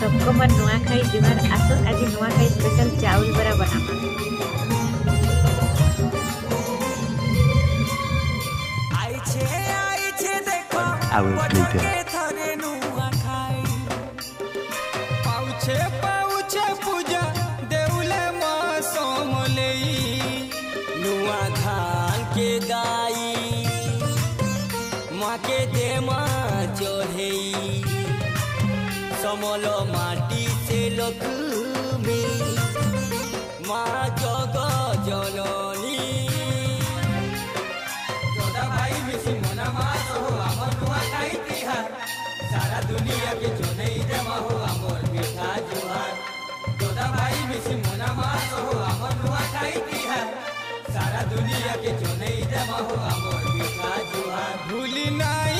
सबको मन नुआखाई जुहार आसो आज नुआखाई स्पेशल चाउल बरा बनामा। Hours later. पाउछे पाउछे पूजा देउले मा सोमलेई नुआ धान के दाई माँ के दे माँ चढ़ेई समलो माटी से लक्ष्मी माँ जग जननी जोदा भाई मिसी मना माँ हो अमर नुआ खाई तिहार सारा दुनिया के जो नहीं जमा हो अमर मीठा जुहार जोदा भाई मिसी मना माँ हो अमर नुआ खाई तिहार सारा दुनिया के जो नहीं जमा हो अमर मीठा जुहार भूली नहीं